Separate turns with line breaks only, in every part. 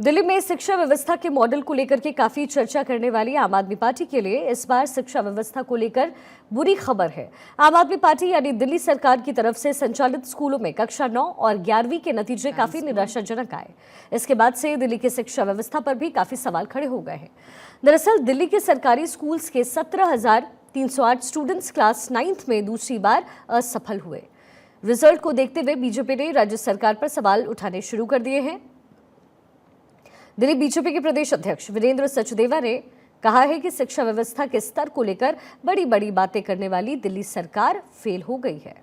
दिल्ली में शिक्षा व्यवस्था के मॉडल को लेकर के काफी चर्चा करने वाली आम आदमी पार्टी के लिए इस बार शिक्षा व्यवस्था को लेकर बुरी खबर है। आम आदमी पार्टी यानी दिल्ली सरकार की तरफ से संचालित स्कूलों में कक्षा 9 और 11वीं के नतीजे काफी निराशाजनक आए। इसके बाद से दिल्ली की शिक्षा व्यवस्था पर भी काफी सवाल खड़े हो गए हैं। दरअसल दिल्ली के सरकारी स्कूल्स के 17,308 स्टूडेंट्स क्लास 9th में दूसरी बार असफल हुए। रिजल्ट को देखते हुए बीजेपी ने राज्य सरकार पर सवाल उठाने शुरू कर दिए हैं। दिल्ली बीजेपी के प्रदेश अध्यक्ष वीरेंद्र सचदेवा ने कहा है कि शिक्षा व्यवस्था के स्तर को लेकर बड़ी बड़ी बातें करने वाली दिल्ली सरकार फेल हो गई है।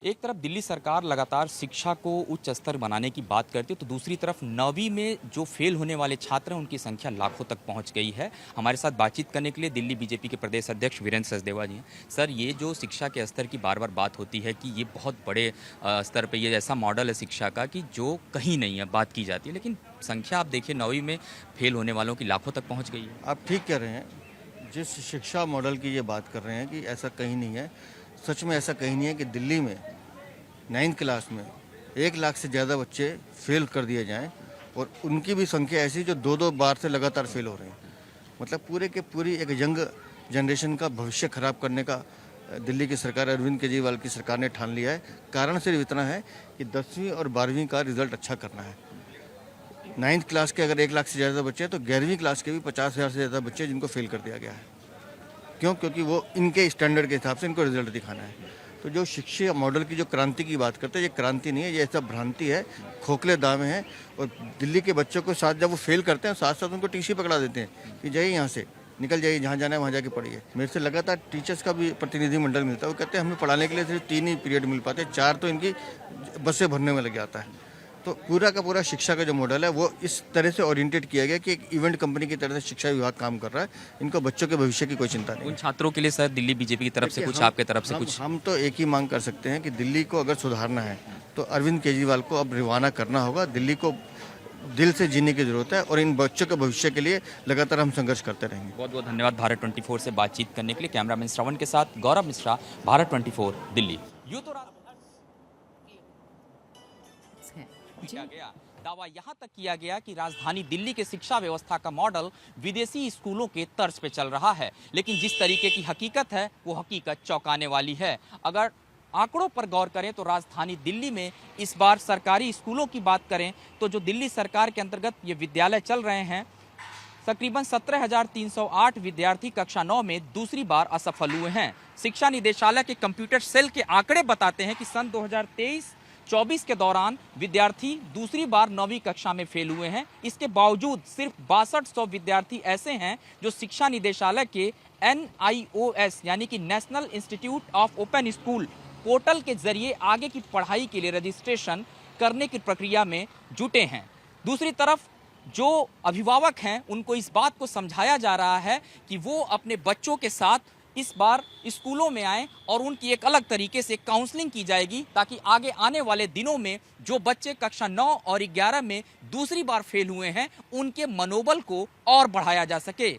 एक तरफ दिल्ली सरकार लगातार शिक्षा को उच्च स्तर बनाने की बात करती है, तो दूसरी तरफ 9वीं में जो फेल होने वाले छात्र हैं उनकी संख्या लाखों तक पहुंच गई है। हमारे साथ बातचीत करने के लिए दिल्ली बीजेपी के प्रदेश अध्यक्ष वीरेंद्र सचदेवा जी हैं। सर, ये जो शिक्षा के स्तर की बार बार बात होती है कि ये बहुत बड़े स्तर पर ये ऐसा मॉडल है शिक्षा का कि जो कहीं नहीं है, बात की जाती है, लेकिन संख्या आप देखिए 9वीं में फेल होने वालों की लाखों तक पहुँच गई है।
आप ठीक कह रहे हैं। जिस शिक्षा मॉडल की ये बात कर रहे हैं कि ऐसा कहीं नहीं है, सच में ऐसा कहीं नहीं है कि दिल्ली में 9th क्लास में 1 लाख से ज़्यादा बच्चे फेल कर दिए जाएं और उनकी भी संख्या ऐसी जो 2-2 बार से लगातार फेल हो रहे हैं। मतलब पूरे के पूरी एक यंग जनरेशन का भविष्य खराब करने का दिल्ली की सरकार, अरविंद केजरीवाल की सरकार ने ठान लिया है। कारण सिर्फ इतना है कि 10वीं और 12वीं का रिजल्ट अच्छा करना है। 9th क्लास के अगर 1 लाख से ज़्यादा बच्चे हैं तो 11वीं क्लास के भी 50,000 से ज़्यादा बच्चे जिनको फेल कर दिया गया है। क्यों? क्योंकि वो इनके स्टैंडर्ड के हिसाब से इनको रिजल्ट दिखाना है। तो जो शिक्षा मॉडल की जो क्रांति की बात करते हैं, ये क्रांति नहीं है, ये ऐसा भ्रांति है, खोखले दावे हैं। और दिल्ली के बच्चों को साथ जब वो फेल करते हैं, साथ साथ उनको टीसी पकड़ा देते हैं कि जाइए यहाँ से, निकल जाइए, जहाँ जाना है वहाँ जाके पढ़िए। मेरे से लगातार टीचर्स का भी प्रतिनिधिमंडल मिलता है, वो कहते हैं हमें पढ़ाने के लिए सिर्फ 3 ही पीरियड मिल पाते, 4 तो इनकी बसें भरने में लग जाता है। तो पूरा का पूरा शिक्षा का जो मॉडल है वो इस तरह से ओरिएंटेड किया गया कि एक इवेंट कंपनी की तरह से शिक्षा विभाग काम कर रहा है। इनको बच्चों के भविष्य की कोई चिंता नहीं।
उन छात्रों के लिए सर दिल्ली बीजेपी की तरफ से कुछ, आपके तरफ से कुछ?
हम तो एक ही मांग कर सकते हैं कि दिल्ली को अगर सुधारना है तो अरविंद केजरीवाल को अब रवाना करना होगा। दिल्ली को दिल से जीने की जरूरत है और इन बच्चों के भविष्य के लिए लगातार हम संघर्ष करते रहेंगे।
बहुत बहुत धन्यवाद भारत 24 से बातचीत करने के लिए। कैमरामैन श्रवण के साथ गौरव मिश्रा, भारत 24 दिल्ली। यूं तो दावा यहां तक किया गया कि राजधानी दिल्ली के शिक्षा व्यवस्था का मॉडल विदेशी स्कूलों के तर्ज पे चल रहा है, लेकिन जिस तरीके की हकीकत है वो हकीकत चौंकाने वाली है। अगर आंकड़ों पर गौर करें तो राजधानी दिल्ली में इस बार सरकारी स्कूलों की बात करें तो जो दिल्ली सरकार के अंतर्गत ये विद्यालय चल रहे हैं, तकरीबन 17,308 विद्यार्थी कक्षा 9 में दूसरी बार असफल हुए हैं। शिक्षा निदेशालय के कंप्यूटर सेल के आंकड़े बताते हैं कि सन 2023-24 के दौरान विद्यार्थी दूसरी बार 9वीं कक्षा में फेल हुए हैं। इसके बावजूद सिर्फ 6200 विद्यार्थी ऐसे हैं जो शिक्षा निदेशालय के NIOS यानी कि national institute of open school portal के जरिए आगे की पढ़ाई के लिए रजिस्ट्रेशन करने की प्रक्रिया में जुटे हैं। दूसरी तरफ जो अभिभावक हैं उनको इस बात को समझाया जा रहा है कि वो अपने बच्चों के साथ इस बार स्कूलों में आएं और उनकी एक अलग तरीके से काउंसलिंग की जाएगी ताकि आगे आने वाले दिनों में जो बच्चे कक्षा 9 और 11 में दूसरी बार फेल हुए हैं उनके मनोबल को और बढ़ाया जा सके।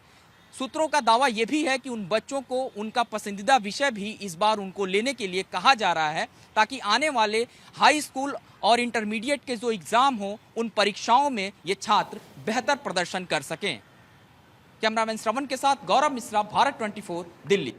सूत्रों का दावा यह भी है कि उन बच्चों को उनका पसंदीदा विषय भी इस बार उनको लेने के लिए कहा जा रहा है ताकि आने वाले हाई स्कूल और इंटरमीडिएट के जो एग्जाम हो उन परीक्षाओं में ये छात्र बेहतर प्रदर्शन कर सकें। कैमरामैन श्रवण के साथ गौरव मिश्रा, भारत 24 दिल्ली।